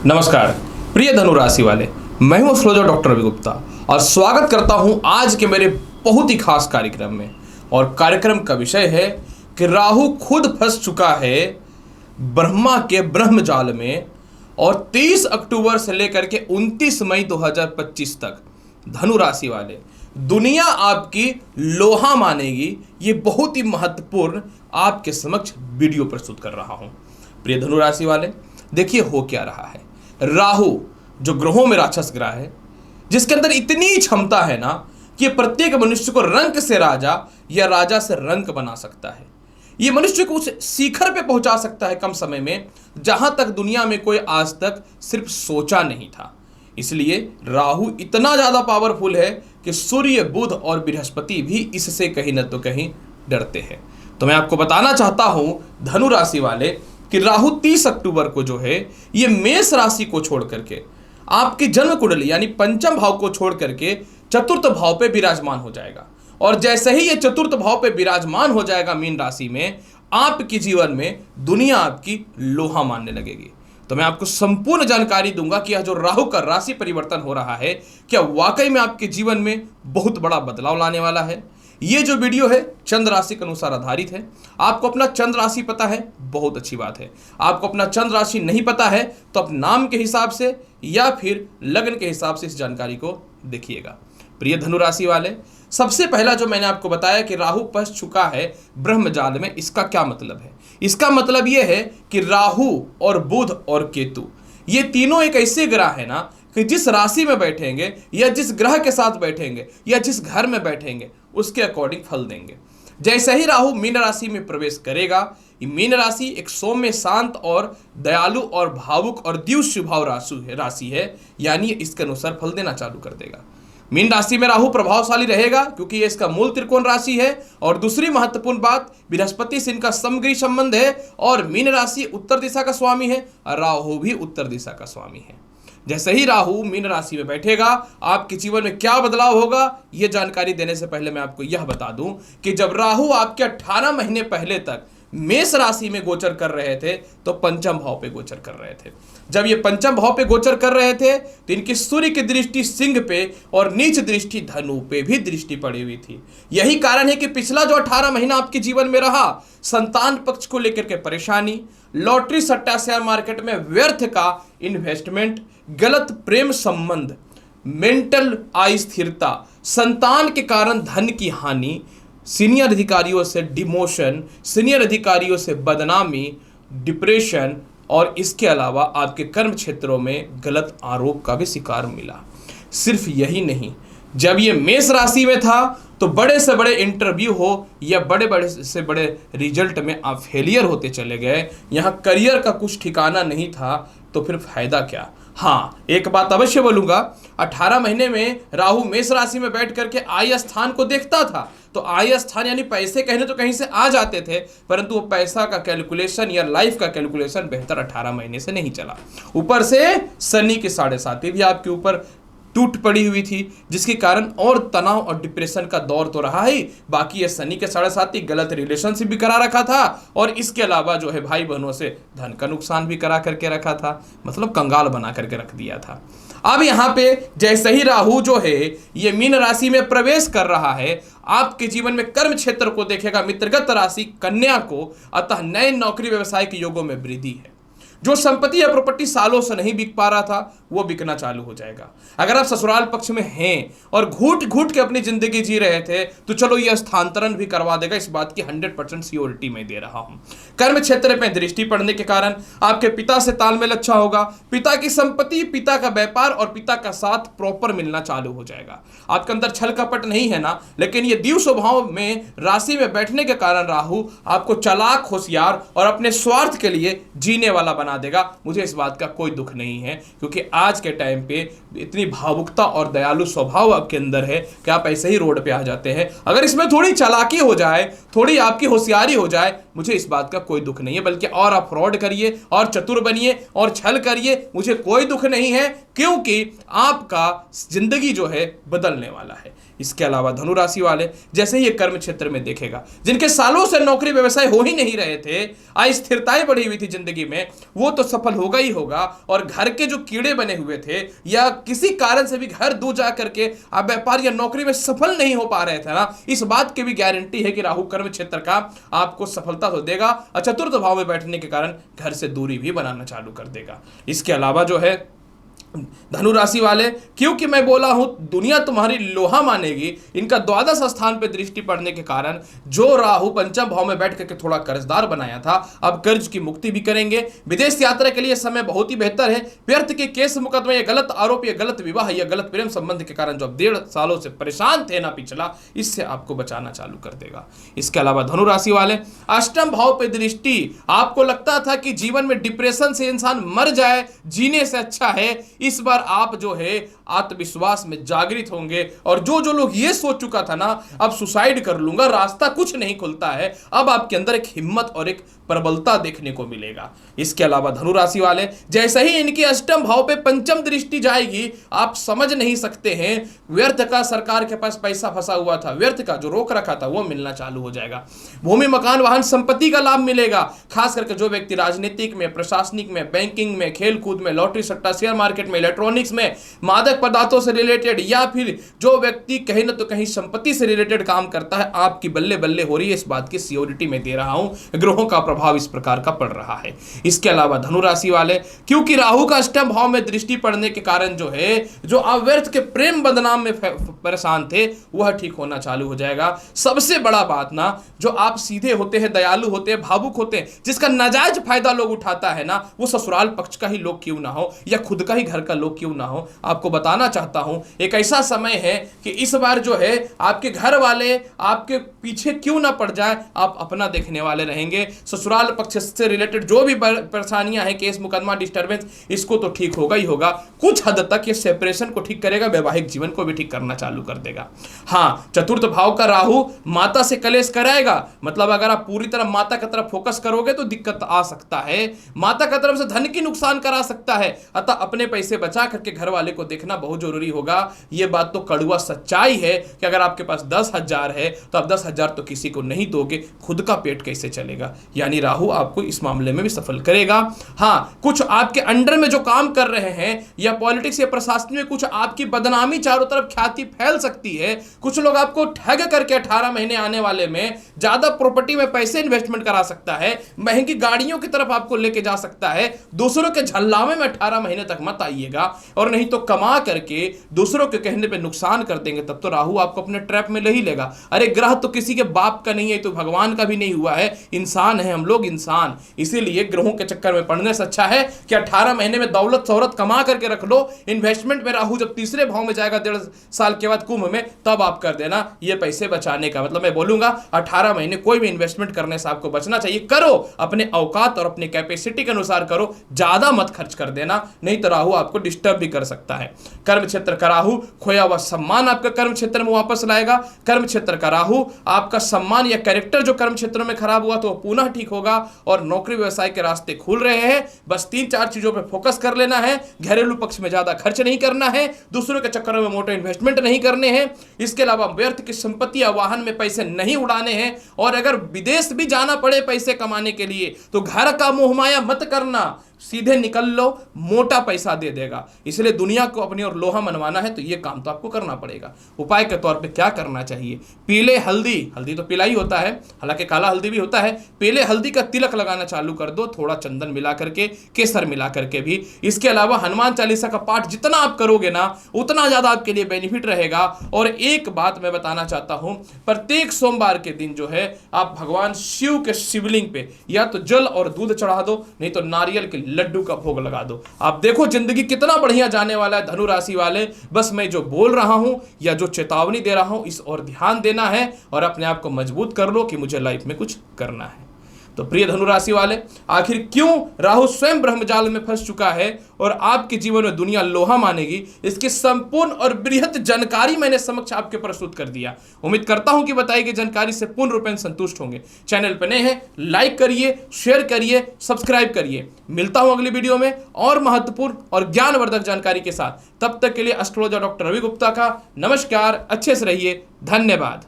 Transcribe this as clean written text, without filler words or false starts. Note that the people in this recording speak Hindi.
नमस्कार प्रिय धनु राशि वाले, मैं हूं एस्ट्रोलॉजर डॉक्टर रवि गुप्ता और स्वागत करता हूं आज के मेरे बहुत ही खास कार्यक्रम में। और कार्यक्रम का विषय है कि राहु खुद फंस चुका है ब्रह्मा के ब्रह्म जाल में और 23 अक्टूबर से लेकर के 29 मई 2025 तक धनु राशि वाले दुनिया आपकी लोहा मानेगी। ये बहुत ही महत्वपूर्ण आपके समक्ष वीडियो प्रस्तुत कर रहा हूं। प्रिय धनु राशि वाले, देखिए हो क्या रहा है। राहु जो ग्रहों में राक्षस ग्रह है, जिसके अंदर इतनी क्षमता है ना कि प्रत्येक मनुष्य को रंक से राजा या राजा से रंक बना सकता है। ये मनुष्य को उस शिखर पे पहुंचा सकता है कम समय में, जहां तक दुनिया में कोई आज तक सिर्फ सोचा नहीं था। इसलिए राहु इतना ज्यादा पावरफुल है कि सूर्य, बुध और बृहस्पति भी इससे कहीं न तो कहीं डरते हैं। तो मैं आपको बताना चाहता हूं धनु राशि वाले कि राहु 30 अक्टूबर को जो है ये मेष राशि को छोड़ करके आपकी जन्म कुंडली यानी पंचम भाव को छोड़ करके चतुर्थ भाव पे विराजमान हो जाएगा। और जैसे ही ये चतुर्थ भाव पे विराजमान हो जाएगा मीन राशि में, आपके जीवन में दुनिया आपकी लोहा मानने लगेगी। तो मैं आपको संपूर्ण जानकारी दूंगा कि यह जो राहु का राशि परिवर्तन हो रहा है, क्या वाकई में आपके जीवन में बहुत बड़ा बदलाव लाने वाला है। ये जो वीडियो है चंद्र राशि के अनुसार आधारित है। आपको अपना चंद्र राशि पता है, बहुत अच्छी बात है। आपको अपना चंद्र राशि नहीं पता है तो आप नाम के हिसाब से या फिर लग्न के हिसाब से इस जानकारी को देखिएगा। प्रिय धनु राशि वाले, सबसे पहला जो मैंने आपको बताया कि राहु फंस चुका है ब्रह्म जाल में, इसका क्या मतलब है। इसका मतलब यह है कि राहु और बुध और केतु ये तीनों एक ऐसे ग्रह है ना कि जिस राशि में बैठेंगे या जिस ग्रह के साथ बैठेंगे या जिस घर में बैठेंगे उसके अकॉर्डिंग फल देंगे। जैसे ही राहु मीन राशि में प्रवेश करेगा, ये मीन राशि एक सौम्य, शांत और दयालु और भावुक और द्यू स्वभाव राशि है, यानी इसके अनुसार फल देना चालू कर देगा। मीन राशि में राहु प्रभावशाली रहेगा क्योंकि ये इसका मूल त्रिकोण राशि है। और दूसरी महत्वपूर्ण बात, बृहस्पति से इनका समग्री संबंध है और मीन राशि उत्तर दिशा का स्वामी है और राहु भी उत्तर दिशा का स्वामी है। जैसे ही राहु मीन राशि में बैठेगा, आपके जीवन में क्या बदलाव होगा, यह जानकारी देने से पहले मैं आपको यह बता दूं कि जब राहु आपके 18 महीने पहले तक मेष राशि में गोचर कर रहे थे तो पंचम भाव पे गोचर कर रहे थे। जब ये पंचम भाव पे गोचर कर रहे थे तो इनकी सूर्य की दृष्टि सिंह पे और नीच दृष्टि धनु पे भी दृष्टि पड़ी हुई थी। यही कारण है कि पिछला जो 18 महीना आपके जीवन में रहा, संतान पक्ष को लेकर के परेशानी, लॉटरी, सट्टा, शेयर मार्केट में व्यर्थ का इन्वेस्टमेंट, गलत प्रेम संबंध, मेंटल अस्थिरता, संतान के कारण धन की हानि, सीनियर अधिकारियों से डिमोशन, सीनियर अधिकारियों से बदनामी, डिप्रेशन और इसके अलावा आपके कर्म क्षेत्रों में गलत आरोप का भी शिकार मिला। सिर्फ यही नहीं, जब ये मेष राशि में था तो बड़े से बड़े इंटरव्यू हो या बड़े से बड़े रिजल्ट में आप फेलियर होते चले गए। यहाँ करियर का कुछ ठिकाना नहीं था तो फिर फायदा क्या। हाँ, एक बात अवश्य बोलूंगा, 18 महीने में राहु मेष राशि में बैठ करके आय स्थान को देखता था तो आय स्थान यानी पैसे कहने तो कहीं से आ जाते थे, परंतु वो पैसा का कैलकुलेशन या लाइफ का कैलकुलेशन बेहतर 18 महीने से नहीं चला। ऊपर से शनि की 7.5 भी आपके ऊपर टूट पड़ी हुई थी, जिसके कारण और तनाव और डिप्रेशन का दौर तो रहा ही, बाकी ये शनि के 7.5 गलत रिलेशनशिप भी करा रखा था और इसके अलावा जो है भाई बहनों से धन का नुकसान भी करा करके रखा था, मतलब कंगाल बना करके रख दिया था। अब यहाँ पे जैसे ही राहु जो है ये मीन राशि में प्रवेश कर रहा है, आपके जीवन में कर्म क्षेत्र को देखेगा मित्रगत राशि कन्या को, अतः नए नौकरी व्यवसाय के योगों में वृद्धि है। जो संपत्ति या प्रॉपर्टी सालों से नहीं बिक पा रहा था वो बिकना चालू हो जाएगा। अगर आप ससुराल पक्ष में हैं और घूट घूट के अपनी जिंदगी जी रहे थे तो चलो ये स्थानांतरण भी करवा देगा, इस बात की 100% सियोरिटी मैं दे रहा हूं। कर्म क्षेत्र में दृष्टि पड़ने के कारण आपके पिता से तालमेल अच्छा होगा। पिता की संपत्ति, पिता का व्यापार और पिता का साथ प्रॉपर मिलना चालू हो जाएगा। आपके अंदर छल कपट नहीं है ना, लेकिन ये द्यू स्वभाव में राशि में बैठने के कारण राहु आपको चालाक, होशियार और अपने स्वार्थ के लिए जीने वाला बना देगा। मुझे इस बात का कोई दुख नहीं है क्योंकि आज के टाइम पे इतनी भावुकता और दयालु स्वभाव आपके अंदर है कि आप ऐसे ही रोड पे आ जाते हैं। अगर इसमें थोड़ी चालाकी हो जाए, थोड़ी आपकी होशियारी हो जाए, मुझे इस बात का कोई दुख नहीं है, बल्कि और आप फ्रॉड करिए और चतुर बनिए और छल करिए, मुझे कोई दुख नहीं है क्योंकि आपका जिंदगी जो है बदलने वाला है। इसके अलावा धनु राशि वाले जैसे ही ये कर्म क्षेत्र में देखेगा, जिनके सालों से नौकरी व्यवसाय हो ही नहीं रहे थे, अस्थिरताएं बढ़ी हुई थी जिंदगी में, वो तो सफल होगा ही होगा, और घर के जो कीड़े बने हुए थे या किसी कारण से भी घर दूर जा करके आप व्यापार या नौकरी में सफल नहीं हो पा रहे थे ना, इस बात की भी गारंटी है कि राहु कर्म क्षेत्र का आपको सफलता तो देगा और चतुर्थ भाव में बैठने के कारण घर से दूरी भी बनाना चालू कर देगा। इसके अलावा जो है धनु राशि वाले, क्योंकि मैं बोला हूं दुनिया तुम्हारी लोहा मानेगी, इनका द्वादश स्थान पर दृष्टि पड़ने के कारण जो राहु पंचम भाव में बैठ करके थोड़ा कर्जदार बनाया था, अब कर्ज की मुक्ति भी करेंगे। विदेश यात्रा के लिए समय बहुत ही बेहतर है। व्यर्थ के केस मुकदमे या गलत आरोप या गलत विवाह या गलत प्रेम संबंध के कारण जो अब 1.5 सालों से परेशान थे ना पिछला, इससे आपको बचाना चालू कर देगा। इसके अलावा धनु राशि वाले, अष्टम भाव पर दृष्टि, आपको लगता था कि जीवन में डिप्रेशन से इंसान मर जाए, जीने से अच्छा है, इस बार आप जो है आत्मविश्वास में जागृत होंगे। और जो लोग ये सोच चुका था ना अब सुसाइड कर लूंगा, रास्ता कुछ नहीं खुलता है, अब आपके अंदर एक हिम्मत और एक प्रबलता देखने को मिलेगा। इसके अलावा धनु राशि वाले, जैसे ही इनकी अष्टम भाव पे पंचम दृष्टि जाएगी, आप समझ नहीं सकते हैं, व्यर्थ का सरकार के पास पैसा फंसा हुआ था, व्यर्थ का जो रोक रखा था वो मिलना चालू हो जाएगा। भूमि मकान वाहन संपत्ति का लाभ मिलेगा। खास करके जो व्यक्ति राजनीतिक में, प्रशासनिक में, बैंकिंग में, खेल कूद में, लॉटरी सट्टा, शेयर मार्केट में, इलेक्ट्रॉनिक्स में, मादक पदार्थों से रिलेटेड, या फिर जो व्यक्ति कहीं ना तो कहीं संपत्ति से रिलेटेड काम करता है, आपकी बल्ले बल्ले हो रही है, इस बात की सियोरिटी में दे रहा हूं। ग्रहों का प्रभाव इस प्रकार का पड़ रहा है। इसके अलावा धनु राशि वाले, क्योंकि राहु का अष्टम भाव में दृष्टि पड़ने के कारण जो है, जो अव्यर्थ के प्रेम बदनाम में परेशान थे, वह ठीक होना चालू हो जाएगा। सबसे बड़ा बात ना, जो आप सीधे होते हैं, दयालु होते हैं, भावुक होते हैं, जिसका नाजायज फायदा लोग उठाता है ना, वो ससुराल पक्ष का ही लोग क्यों ना हो या खुद का ही घर का लोग क्यों ना हो, आपको बताना चाहता हूं एक ऐसा समय है कि इस बार जो है आपके घर वाले आपके पीछे क्यों ना पड़ जाए, आप अपना देखने वाले रहेंगे। ससुराल पक्ष से रिलेटेड जो भी परेशानियां हैं, केस मुकदमा डिस्टर्बेंस, इसको तो ठीक होगा ही होगा। कुछ हद तक ये सेपरेशन को ठीक करेगा, वैवाहिक जीवन को भी ठीक करना चालू कर देगा। हाँ, चतुर्थ भाव का राहु माता से कलेश कराएगा, मतलब अगर आप पूरी तरह माता की तरफ फोकस करोगे तो दिक्कत आ सकता है, माता की तरफ से धन की नुकसान करा सकता है। अतः अपने पैसे बचा करके घर वाले को देखना बहुत जरूरी होगा। यह बात तो कड़वा सच्चाई है कि अगर आपके पास 10,000 है तो आप 10,000 तो किसी को नहीं दोगे, खुद का पेट कैसे चलेगा। यानी राहु आपको इस मामले में भी सफल करेगा। हाँ, कुछ आपके अंडर में जो काम कर रहे हैं या पॉलिटिक्स या प्रशासन में कुछ आपकी बदनामी चारों तरफ ख्याति फैल सकती है। कुछ लोग आपको ठग करके 18 महीने आने वाले में ज्यादा प्रॉपर्टी में पैसे इन्वेस्टमेंट करा सकता है, महंगी गाड़ियों की तरफ आपको लेके जा सकता है। दूसरों के झल्लावे में 18 महीने तक मत आइएगा, और नहीं तो कमा करके दूसरों के कहने पे नुकसान कर देंगे, तब तो राहु आपको अपने ट्रैप में ले ही लेगा। अरे ग्रह तो किसी के बाप का नहीं है, तो भगवान का भी नहीं हुआ है, इंसान है हम लोग, इंसान। इसीलिए ग्रहों के चक्कर में पड़ने से अच्छा है कि 18 महीने में दौलत शौहरत कमा करके रख लो। इन्वेस्टमेंट में राहु जब तीसरे भाव में जाएगा 1.5 साल के बाद कुंभ में, तब आप कर देना ये पैसे बचाने का। मतलब मैं बोलूंगा 18 महीने कोई भी इन्वेस्टमेंट करने से आपको बचना चाहिए। करो अपने औकात और अपने कैपेसिटी के अनुसार करो, ज्यादा मत खर्च कर देना, नहीं तो राहु आपको डिस्टर्ब भी कर सकता है। कर्म क्षेत्र का राहु खोया हुआ सम्मान आपका कर्म क्षेत्र में वापस लाएगा। कर्म क्षेत्र का राहु आपका सम्मान या कैरेक्टर जो कर्म क्षेत्र में खराब हुआ तो पुनः ठीक होगा, और नौकरी व्यवसाय के रास्ते खुल रहे हैं। बस 3-4 चीजों पे फोकस कर लेना है। घरेलू पक्ष में ज्यादा खर्च नहीं करना है, दूसरों के चक्करों में मोटे इन्वेस्टमेंट नहीं करने हैं। इसके अलावा व्यर्थ की संपत्ति या वाहन में पैसे नहीं उड़ाने हैं, और अगर विदेश भी जाना पड़े पैसे कमाने के लिए तो घर का मोहमाया मत करना, सीधे निकल लो, मोटा पैसा दे देगा। इसलिए दुनिया को अपनी ओर लोहा मनवाना है तो ये काम तो आपको करना पड़ेगा। उपाय के तौर पे क्या करना चाहिए? पीले हल्दी, हल्दी तो पीला ही होता है, हालांकि काला हल्दी भी होता है, पीले हल्दी का तिलक लगाना चालू कर दो, थोड़ा चंदन मिला करके, केसर मिला करके भी। इसके अलावा हनुमान चालीसा का पाठ जितना आप करोगे ना, उतना ज्यादा आपके लिए बेनिफिट रहेगा। और एक बात मैं बताना चाहता हूं, प्रत्येक सोमवार के दिन जो है आप भगवान शिव के शिवलिंग पे या तो जल और दूध चढ़ा दो, नहीं तो नारियल के लड्डू का भोग लगा दो। आप देखो जिंदगी कितना बढ़िया जाने वाला है धनु राशि वाले। बस मैं जो बोल रहा हूं या जो चेतावनी दे रहा हूं, इस और ध्यान देना है और अपने आप को मजबूत कर लो कि मुझे लाइफ में कुछ करना है। तो प्रिय धनु राशि वाले, आखिर क्यों राहु स्वयं ब्रह्मजाल में फंस चुका है और आपके जीवन में दुनिया लोहा मानेगी, इसकी संपूर्ण और बृहत जानकारी मैंने समक्ष आपके प्रस्तुत कर दिया। उम्मीद करता हूं कि बताई गई जानकारी से पूर्ण रूपेण संतुष्ट होंगे। चैनल पर नए हैं, लाइक करिए, शेयर करिए, सब्सक्राइब करिए। मिलता हूं अगली वीडियो में और महत्वपूर्ण और ज्ञानवर्धक जानकारी के साथ। तब तक के लिए एस्ट्रोलॉजर डॉक्टर रवि गुप्ता का नमस्कार। अच्छे से रहिए, धन्यवाद।